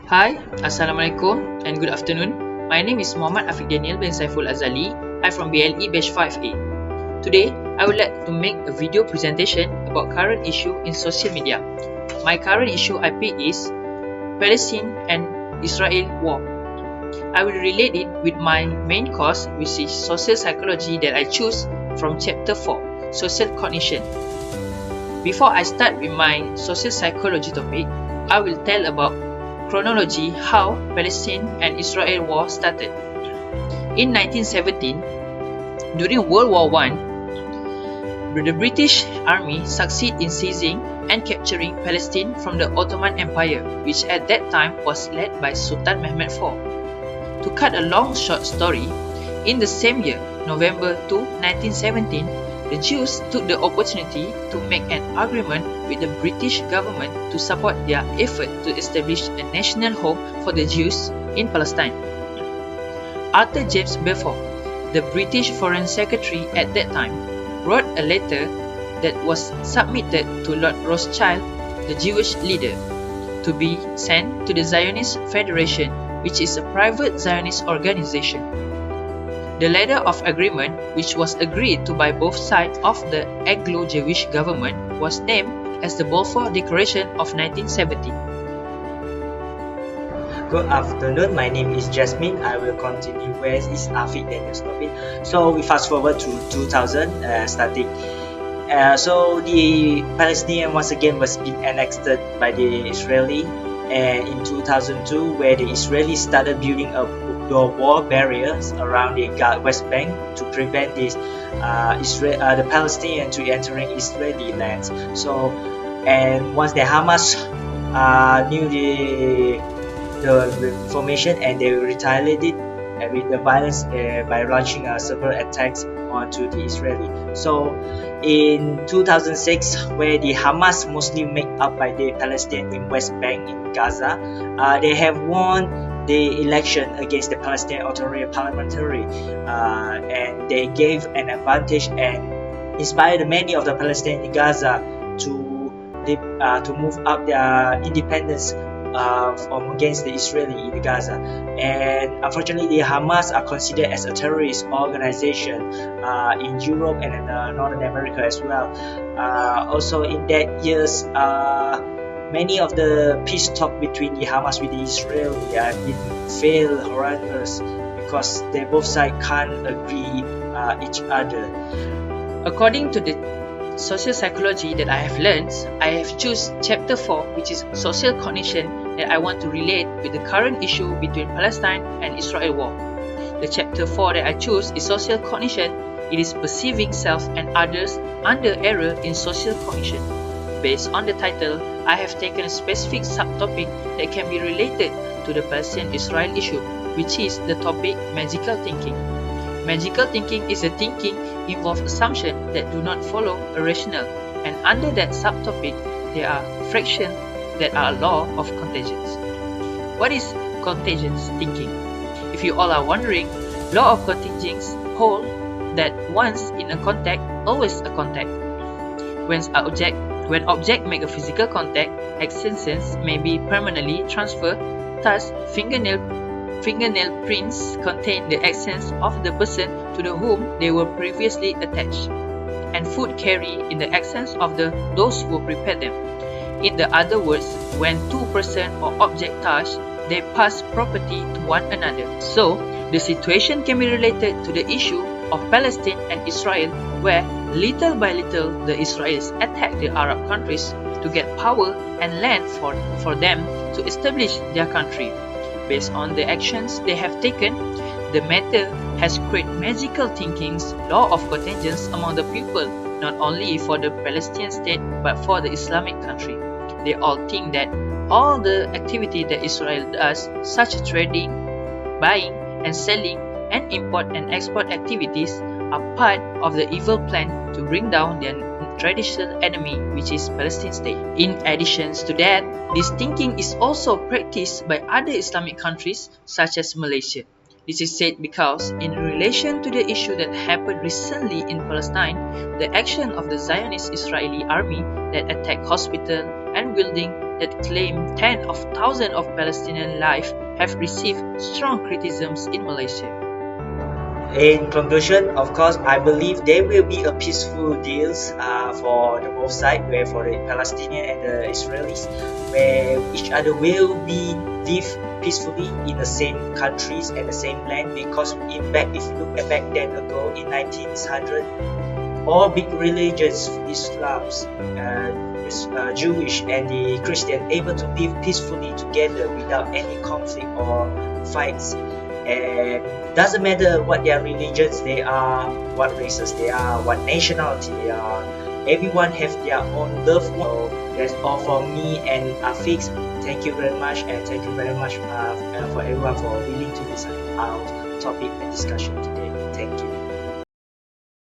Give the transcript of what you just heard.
Hi, Assalamualaikum and good afternoon. My name is Muhammad Afiq Daniel bin Saiful Azali. I'm from BLE Batch 5A. Today, I would like to make a video presentation about current issue in social media. My current issue I pick is Palestine and Israel war. I will relate it with my main course, which is social psychology that I choose from chapter 4, social cognition. Before I start with my social psychology topic, I will tell about chronology how Palestine and Israel war started. In 1917, during World War I, the British Army succeeded in seizing and capturing Palestine from the Ottoman Empire, which at that time was led by Sultan Mehmed IV. To cut a long short story, in the same year, November 2, 1917, the Jews took the opportunity to make an agreement with the British government to support their effort to establish a national home for the Jews in Palestine. Arthur James Balfour, the British Foreign Secretary at that time, wrote a letter that was submitted to Lord Rothschild, the Jewish leader, to be sent to the Zionist Federation, which is a private Zionist organization. The letter of agreement, which was agreed to by both sides of the Anglo-Jewish government, was named as the Balfour Declaration of 1970. Good afternoon, my name is Jasmine. I will continue where is Afiq Daniel's topic. So we fast forward to 2000 starting. So the Palestinian once again was being annexed by the Israeli, and in 2002 where the Israelis started building a wall barriers around the West Bank to prevent the Palestinians to entering Israeli lands. So, and once the Hamas knew the information, and they retaliated with the violence by launching several attacks onto the Israeli. So in 2006, where the Hamas mostly made up by the Palestinians in West Bank in Gaza, they have won the election against the Palestinian Authority Parliamentary, and they gave an advantage and inspired many of the Palestinians in Gaza to move up their independence against the Israeli in Gaza. And unfortunately, the Hamas are considered as a terrorist organization in Europe and in Northern America as well. Also in that years, many of the peace talk between the Hamas with the Israeli have been failed horrendous because they both sides can't agree each other. According to the social psychology that I have learned, I have chosen chapter 4, which is social cognition, that I want to relate with the current issue between Palestine and Israel war. The chapter 4 that I choose is social cognition. It is perceiving self and others under error in social cognition. Based on the title, I have taken a specific subtopic that can be related to the Palestine-Israel issue, which is the topic magical thinking. Magical thinking is a thinking involves assumptions that do not follow a rationale, and under that subtopic, there are fractions that are a law of contingence. What is contingence thinking? If you all are wondering, law of contingence hold that once in a contact, always a contact. When object make a physical contact, actions may be permanently transferred. Thus, fingernail prints contain the essence of the person to the whom they were previously attached, and food carry in the essence of those who prepared them. In the other words, when two person or object touch, they pass property to one another. So, the situation can be related to the issue of Palestine and Israel, where little by little the Israelis attack the Arab countries to get power and land for them to establish their country. Based on the actions they have taken, the matter has created magical thinking's law of contingence among the people, not only for the Palestinian state but for the Islamic country. They all think that all the activity that Israel does, such as trading, buying and selling, and import and export activities, are part of the evil plan to bring down their traditional enemy, which is Palestine state. In addition to that, this thinking is also practiced by other Islamic countries such as Malaysia. This is said because in relation to the issue that happened recently in Palestine, the action of the Zionist Israeli army that attacked hospital and building that claim tens of thousands of Palestinian lives have received strong criticisms in Malaysia. In conclusion, of course, I believe there will be a peaceful deals for the both sides, where for the Palestinian and the Israelis, where each other will be live peacefully in the same countries and the same land. Because in back, if you look at back then ago in 1900, all big religions, Islam's, Jewish and the Christian, able to live peacefully together without any conflict or fights. And doesn't matter what their religions they are, what races they are, what nationality they are. Everyone have their own loved one. So that's all from me and Afix. Thank you very much, and thank you very much for everyone for willing to listen our topic and discussion today.